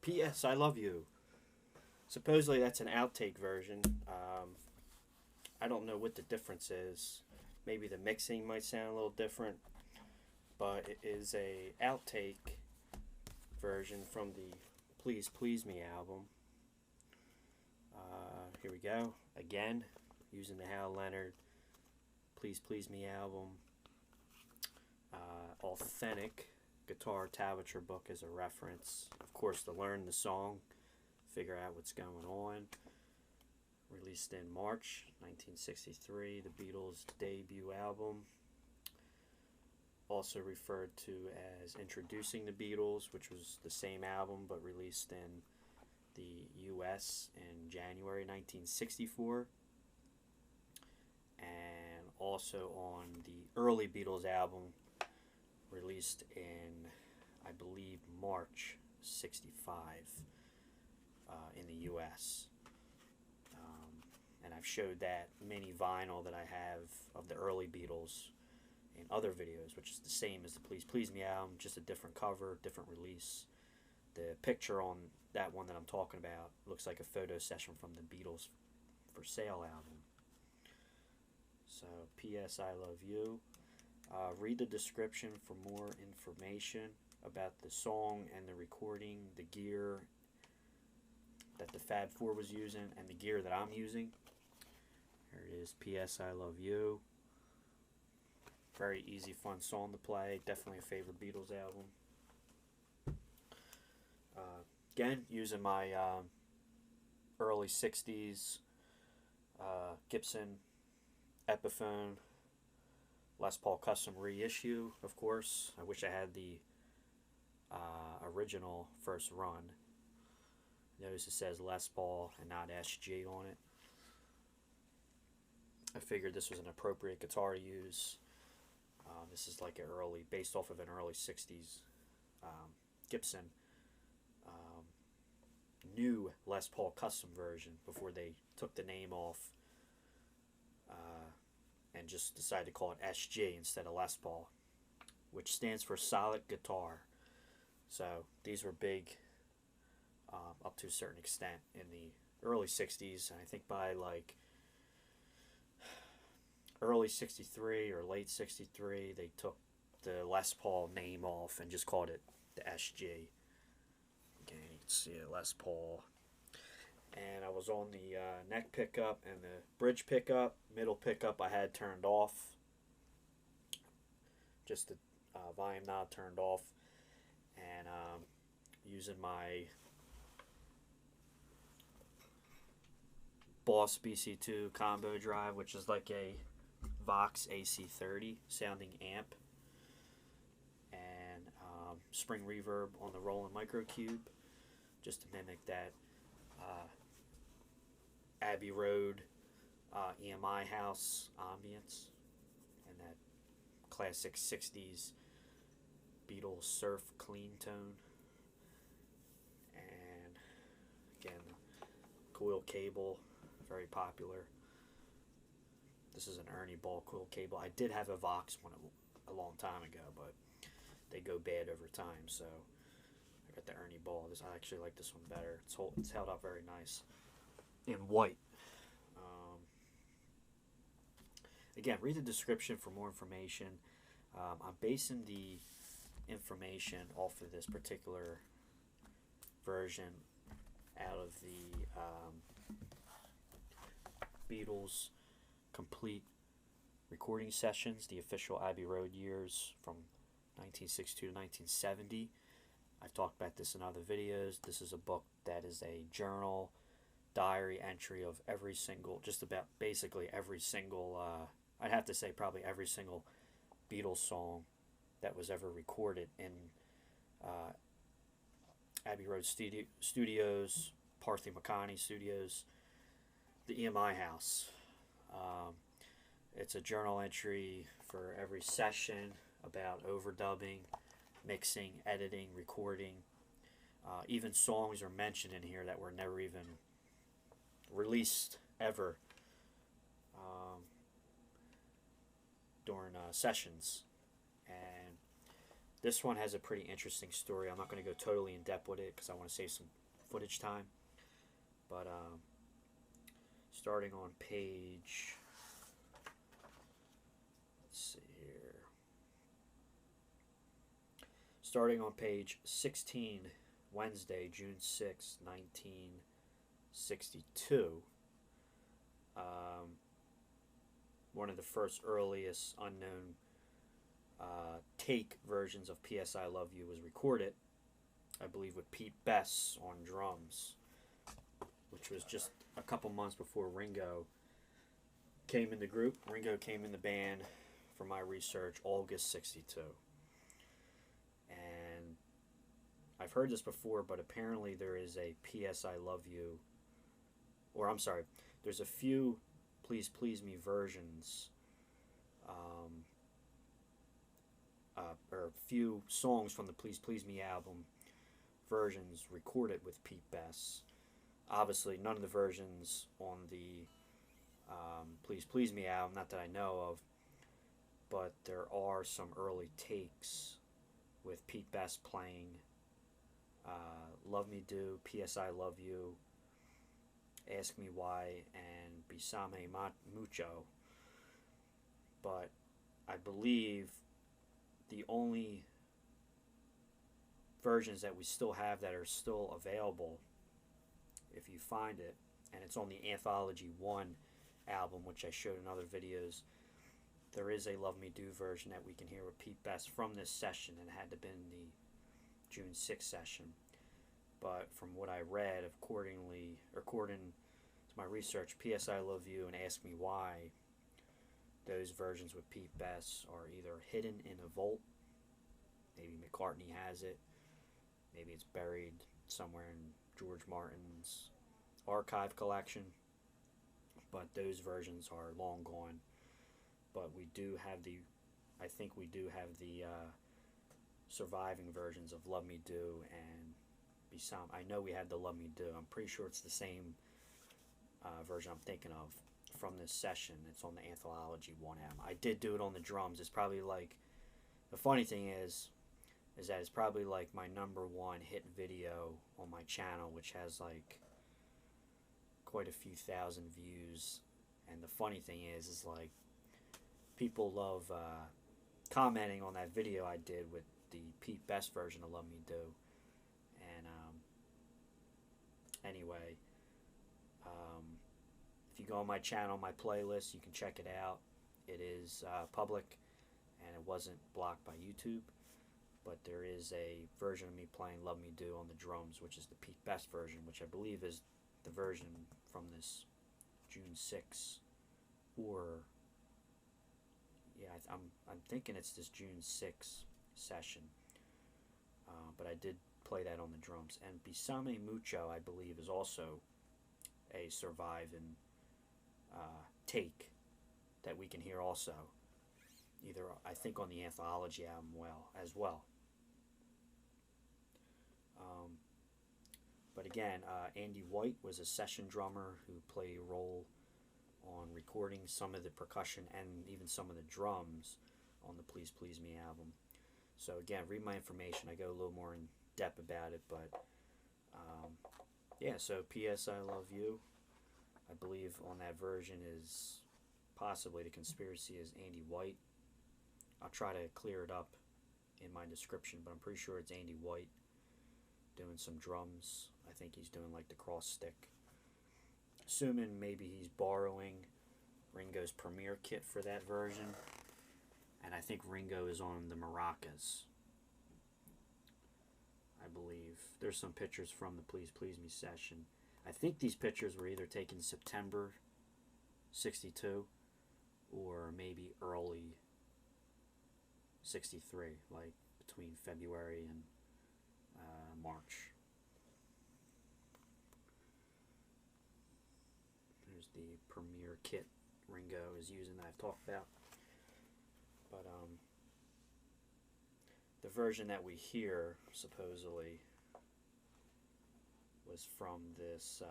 P.S. I Love You. Supposedly that's an outtake version. I don't know what the difference is. Maybe the mixing might sound a little different, but it is a outtake version from the Please Please Me album. Here we go. Again, using the Hal Leonard Please Please Me album. Authentic guitar tablature book as a reference. Of course, to learn the song, figure out what's going on. Released in March 1963, the Beatles' debut album. Also referred to as Introducing the Beatles, which was the same album but released in the US in January 1964. And also on the early Beatles album, released in, I believe, March 65 in the US. And I've showed that mini vinyl that I have of the early Beatles in other videos, which is the same as the Please Please Me album, just a different cover, different release. The picture on that one that I'm talking about looks like a photo session from the Beatles For Sale album. So, P.S. I Love You. Read the description for more information about the song and the recording, the gear that the Fab Four was using, and the gear that I'm using. Here it is, P.S. I Love You. Very easy, fun song to play. Definitely a favorite Beatles album. Again, using my early 60s Gibson Epiphone Les Paul Custom reissue, of course. I wish I had the original first run. Notice it says Les Paul and not SG on it. I figured this was an appropriate guitar to use. This is like based off of an early 60s Gibson new Les Paul custom version before they took the name off and just decided to call it SG instead of Les Paul, which stands for solid guitar. So these were big up to a certain extent in the early 60s, and I think by like early 63 or late 63 they took the Les Paul name off and just called it the SG. Again, you can see it, Les Paul. and I was on the neck pickup and the bridge pickup. Middle pickup I had turned off, just the volume knob turned off, and using my Boss BC2 combo drive, which is like a Vox AC30 sounding amp, and Spring Reverb on the Roland Microcube, just to mimic that Abbey Road EMI house ambience and that classic 60s Beatles surf clean tone. And again, coil cable, very popular. This is an ErnieBallCoilCable. I did have a Vox one a long time ago, but they go bad over time, so I got the ErnieBall. I actually like this one better. It's held up very nice in white. Again, read the description for more information. I'm basing the information off of this particular version out of the Beatles complete recording sessions, the official Abbey Road years from 1962 to 1970. I've talked about this in other videos. This is a book that is a journal, diary entry of every single, just about basically every single, I'd have to say probably every single Beatles song that was ever recorded in Abbey Road Studios, Parthi McCartney Studios, the EMI house. It's a journal entry for every session about overdubbing, mixing, editing, recording. Even songs are mentioned in here that were never even released ever during sessions. And this one has a pretty interesting story. I'm not going to go totally in depth with it because I want to save some footage time. But starting on page, let's see here. Starting on page 16, Wednesday, June 6, 1962. One of the first earliest unknown take versions of P.S. I Love You was recorded, I believe, with Pete Best on drums, which was just a couple months before Ringo came in the group. Ringo came in the band, for my research, August 62. And I've heard this before, but apparently there is a P.S. I Love You, or I'm sorry, there's a few Please Please Me versions, or a few songs from the Please Please Me album versions recorded with Pete Best. Obviously, none of the versions on the Please Please Me album, not that I know of, but there are some early takes with Pete Best playing Love Me Do, P.S. I Love You, Ask Me Why, and Besame Mucho. But I believe the only versions that we still have that are still available, if you find it, and it's on the Anthology 1 album, which I showed in other videos, there is a Love Me Do version that we can hear with Pete Best from this session, and it had to have been the June 6th session. But from what I read, according to my research, P.S. I Love You and Ask Me Why, those versions with Pete Best are either hidden in a vault, maybe McCartney has it, maybe it's buried somewhere in George Martin's archive collection, but those versions are long gone. But we do have I think we do have the surviving versions of Love Me Do and Besame. I know we have the Love Me Do. I'm pretty sure it's the same version I'm thinking of from this session. It's on the Anthology 1 album. I did do it on the drums. It's probably like, the funny thing is that it's probably like my #1 hit video on my channel, which has like quite a few thousand views. And the funny thing is like people love commenting on that video I did with the Pete Best version of Love Me Do. And anyway, go on my channel, my playlist, you can check it out. It is public, and it wasn't blocked by YouTube. But there is a version of me playing Love Me Do on the drums, which is the Pete Best version, which I believe is the version from this June 6, or yeah, I'm thinking it's this June 6 session. But I did play that on the drums. And Besame Mucho, I believe, is also a surviving take that we can hear also. Either, I think, on the Anthology album as well. But again, Andy White was a session drummer who played a role on recording some of the percussion and even some of the drums on the Please Please Me album. So again, read my information. I go a little more in depth about it, but yeah, so P.S. I Love You, I believe on that version is possibly the conspiracy is Andy White. I'll try to clear it up in my description, but I'm pretty sure it's Andy White doing some drums. I think he's doing like the cross stick. Assuming maybe he's borrowing Ringo's Premiere kit for that version. And I think Ringo is on the maracas, I believe. There's some pictures from the Please Please Me session. I think these pictures were either taken September 62 or maybe early 63, like between February and March. There's the Premiere kit Ringo is using that I've talked about. But the version that we hear supposedly was from this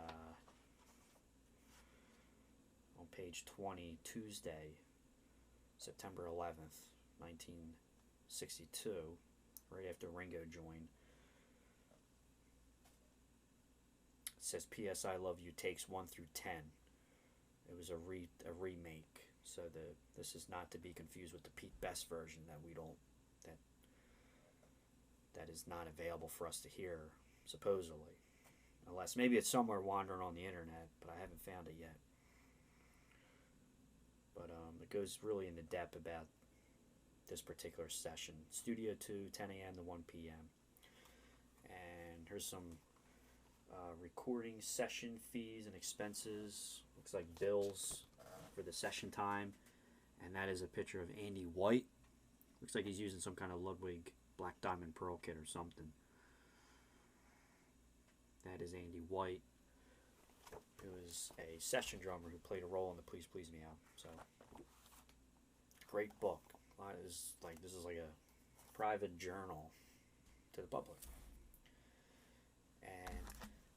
on page 20, Tuesday, September 11th, 1962, right after Ringo joined. It says P.S. I Love You takes 1 through 10. It was a remake, so this is not to be confused with the Pete Best version that is not available for us to hear, supposedly. Unless maybe it's somewhere wandering on the internet, but I haven't found it yet. But it goes really into depth about this particular session. Studio 2, 10 a.m. to 1 p.m. And here's some recording session fees and expenses. Looks like bills for the session time. And that is a picture of Andy White. Looks like he's using some kind of Ludwig Black Diamond Pearl kit or something. That is Andy White, who is a session drummer who played a role in the Please Please Me album. So, great book. This is like a private journal to the public. And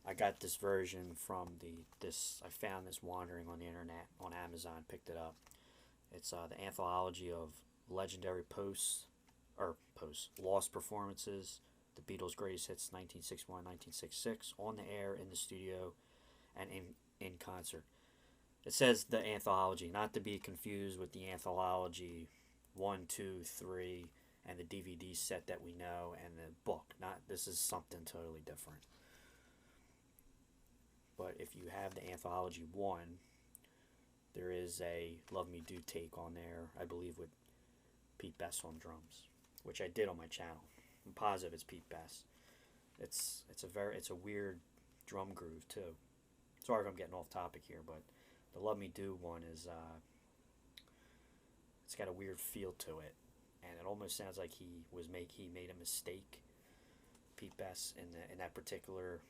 I got this version from I found this wandering on the internet on Amazon, picked it up. It's the anthology of legendary lost performances, the Beatles' greatest hits 1961-1966, on the air, in the studio, and in concert. It says the anthology, not to be confused with the anthology 1, 2, 3, and the DVD set that we know, and the book. This is something totally different. But if you have the anthology 1, there is a Love Me Do take on there, I believe, with Pete Best on drums, which I did on my channel. I'm positive it's Pete Best. It's a weird drum groove too. Sorry if I'm getting off topic here, but the Love Me Do one is it's got a weird feel to it, and it almost sounds like he made a mistake, Pete Best, in that particular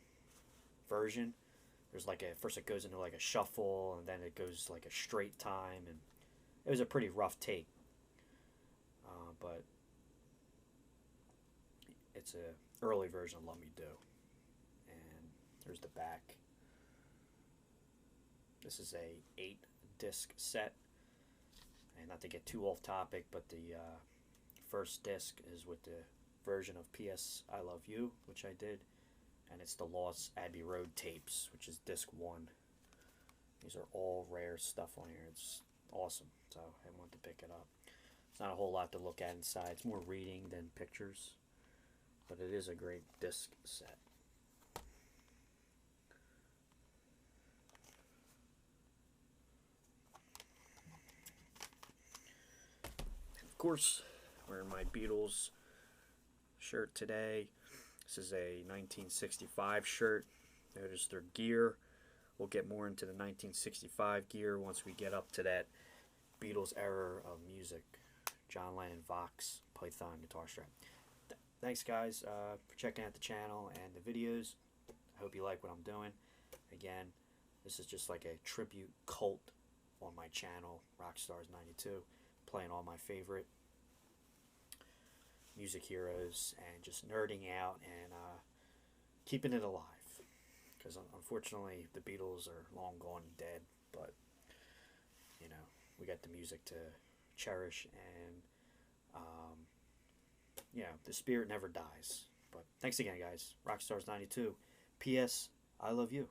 version. There's first it goes into like a shuffle, and then it goes like a straight time, and it was a pretty rough take. But it's a early version of Love Me Do. And there's the back. This is a 8-disc set. And not to get too off topic, but the first disc is with the version of P.S. I Love You, which I did. And it's the Lost Abbey Road tapes, which is disc 1. These are all rare stuff on here. It's awesome. So I wanted to pick it up. It's not a whole lot to look at inside. It's more reading than pictures. But it is a great disc set. course, wearing my Beatles shirt today. This is a 1965 shirt. Notice their gear. We'll get more into the 1965 gear once we get up to that Beatles era of music. John Lennon, Vox, Python, guitar strap. Thanks, guys, for checking out the channel and the videos. I hope you like what I'm doing. Again, this is just like a tribute cult on my channel, Rockstars92, playing all my favorite music heroes and just nerding out and keeping it alive. Because unfortunately, the Beatles are long gone and dead, but you know, we got the music to cherish, and yeah, the spirit never dies. But thanks again, guys. Rockstars92. P.S. I love you.